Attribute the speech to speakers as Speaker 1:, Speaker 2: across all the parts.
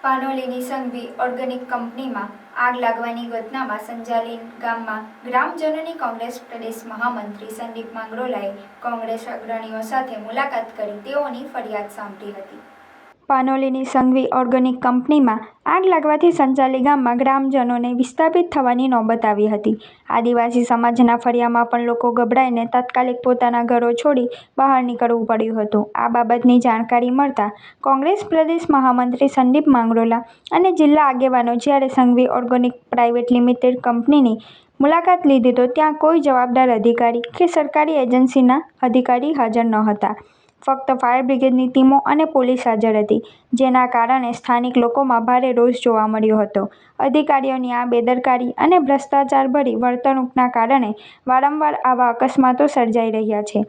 Speaker 1: પાનોલીની Sanghvi organic કંપનીમાં આગ લાગવાની ઘટનામાં સંજાલીન ગામમાં ગ્રામજનોની કોંગ્રેસ પ્રદેશ મહામંત્રી સંદીપ માંગરોલાએ કોંગ્રેસ અગ્રણીઓ સાથે મુલાકાત કરી તેઓની ફરિયાદ સાંભળી હતી। પાનોલીની સંઘવી ઓર્ગેનિક કંપનીમાં આગ લાગવાથી સંજાલી ગામમાં ગ્રામજનોને વિસ્થાપિત થવાની નોબત આવી હતી। આદિવાસી સમાજના ફળિયામાં પણ લોકો ગભરાઈને તાત્કાલિક પોતાના ઘરો છોડી બહાર નીકળવું પડ્યું હતું। આ બાબતની જાણકારી મળતા કોંગ્રેસ પ્રદેશ મહામંત્રી સંદીપ માંગરોલા અને જિલ્લા આગેવાનો જ્યારે સંઘવી ઓર્ગેનિક પ્રાઇવેટ લિમિટેડ કંપનીની મુલાકાત લીધી તો ત્યાં કોઈ જવાબદાર અધિકારી કે સરકારી એજન્સીના અધિકારી હાજર ન હતા। ફક્ત ફાયર બ્રિગેડની ટીમો અને પોલીસ હાજર હતી, જેના કારણે સ્થાનિક લોકોમાં ભારે રોષ જોવા મળ્યો હતો। અધિકારીઓની આ બેદરકારી અને ભ્રષ્ટાચારભરી વર્તણૂકના કારણે વારંવાર આવા અકસ્માતો સર્જાઈ રહ્યા છે,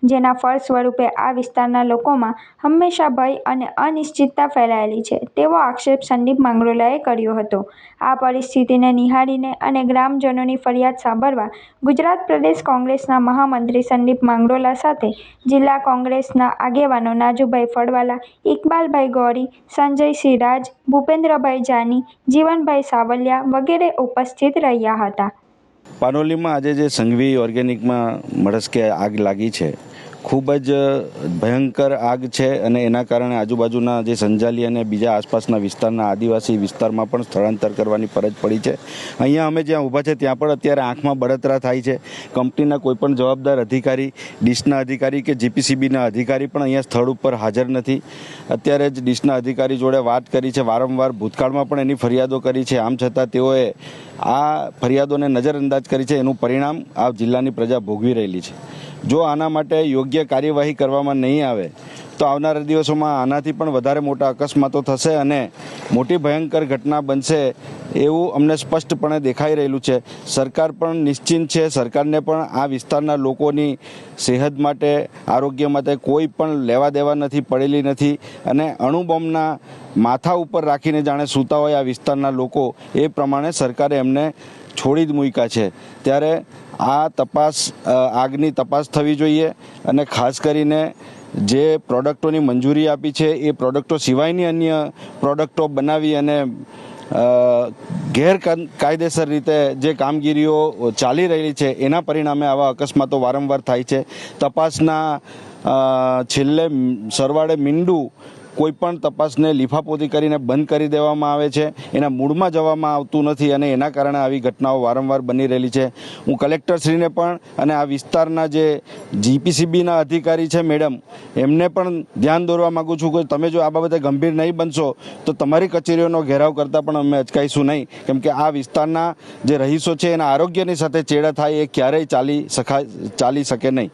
Speaker 1: જેના ફળ સ્વરૂપે આ વિસ્તારના લોકોમાં હંમેશા ભય અને અનિશ્ચિતતા ફેલાયેલી છે તેવો આક્ષેપ સંદીપ માંગરોલાએ કર્યો હતો। આ પરિસ્થિતિને નિહાળીને અને ગ્રામજનોની ફરિયાદ સાંભળવા ગુજરાત પ્રદેશ કોંગ્રેસના મહામંત્રી સંદીપ માંગરોલા સાથે જિલ્લા કોંગ્રેસના આગેવાનો નાજુભાઈ ફળવાલા, ઇકબાલભાઈ ગોરી, સંજયસિંહ રાજ, ભૂપેન્દ્રભાઈ જાની, જીવનભાઈ સાવલિયા વગેરે ઉપસ્થિત રહ્યા હતા।
Speaker 2: પાનોલીમાં આજે જે સંઘવી ઓર્ગેનિકમાં મળસ્કે આગ લાગી છે, ખૂબ જ ભયંકર આગ છે અને એના કારણે આજુબાજુના જે સંજાલી અને બીજા આસપાસના વિસ્તારના આદિવાસી વિસ્તારમાં પણ સ્થળાંતર કરવાની ફરજ પડી છે। અહીંયા અમે જ્યાં ઊભા છે ત્યાં પણ અત્યારે આંખમાં બળતરા થાય છે। કંપનીના કોઈપણ જવાબદાર અધિકારી, ડીશના અધિકારી કે જીપીસીબીના અધિકારી પણ અહીંયા સ્થળ ઉપર હાજર નથી। અત્યારે જ ડીશના અધિકારી જોડે વાત કરી છે, વારંવાર ભૂતકાળમાં પણ એની ફરિયાદો કરી છે, આમ છતાં તેઓએ આ ફરિયાદોને નજરઅંદાજ કરી છે। એનું પરિણામ આ જિલ્લાની પ્રજા ભોગવી રહેલી છે। જો આના માટે યોગ્ય કાર્યવાહી કરવામાં નહીં આવે તો આવનારા દિવસોમાં આનાથી પણ વધારે મોટા અકસ્માતો થશે અને મોટી ભયંકર ઘટના બનશે એવું અમને સ્પષ્ટપણે દેખાઈ રહેલું છે। સરકાર પણ નિશ્ચિંત છે। સરકારને પણ આ વિસ્તારના લોકોની સેહત માટે, આરોગ્ય માટે કોઈ પણ લેવા દેવા નથી, પડેલી નથી અને અણુબોમ્બના માથા ઉપર રાખીને જાણે સૂતા હોય આ વિસ્તારના લોકો, એ પ્રમાણે સરકારે એમને છોડી જ મૂક્યા છે। ત્યારે આ તપાસ, આગની તપાસ થવી જોઈએ અને ખાસ કરીને જે પ્રોડક્ટોની મંજૂરી આપી છે એ પ્રોડક્ટો સિવાયની અન્ય પ્રોડક્ટો બનાવી અને ગેરકાયદેસર રીતે જે કામગીરીઓ ચાલી રહેલી છે એના પરિણામે આવા અકસ્માતો વારંવાર થાય છે। તપાસના છેલ્લે સરવાળે મીંડું કોઈપણ તપાસને લીફાપોતી કરીને બંધ કરી દેવામાં આવે છે, એના મૂળમાં જવામાં આવતું નથી અને એના કારણે આવી ઘટનાઓ વારંવાર બની રહેલી છે। હું કલેક્ટરશ્રીને પણ અને આ વિસ્તારના જે જીપીસીબીના અધિકારી છે મેડમ, એમને પણ ધ્યાન દોરવા માગું છું કે તમે જો આ બાબતે ગંભીર નહીં બનશો તો તમારી કચેરીઓનો ઘેરાવ કરતાં પણ અમે અચકાઈશું નહીં, કેમ કે આ વિસ્તારના જે રહીશો છે એના આરોગ્યની સાથે ચેડા થાય એ ક્યારેય ચાલી શકે નહીં।